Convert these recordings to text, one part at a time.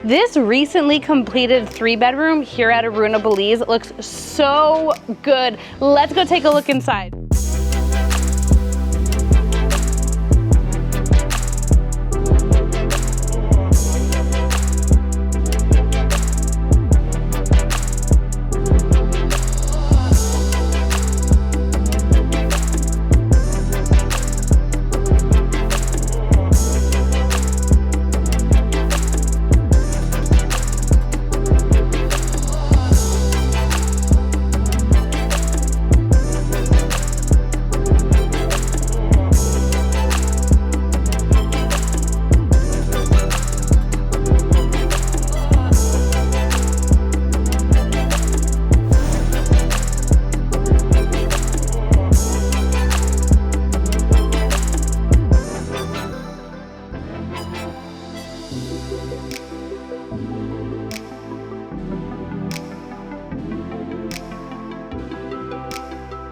This recently completed 3-bedroom here at Aruna Belize looks so good. Let's go take a look inside.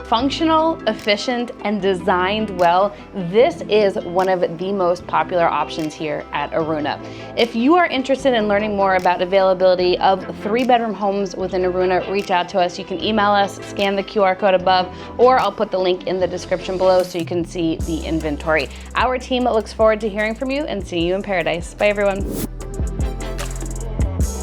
Functional, efficient, and designed well, this is one of the most popular options here at Aruna. If you are interested in learning more about availability of 3-bedroom homes within Aruna, reach out to us. You can email us, scan the QR code above, or I'll put the link in the description below so you can see the inventory. Our team looks forward to hearing from you and seeing you in paradise. Bye, everyone.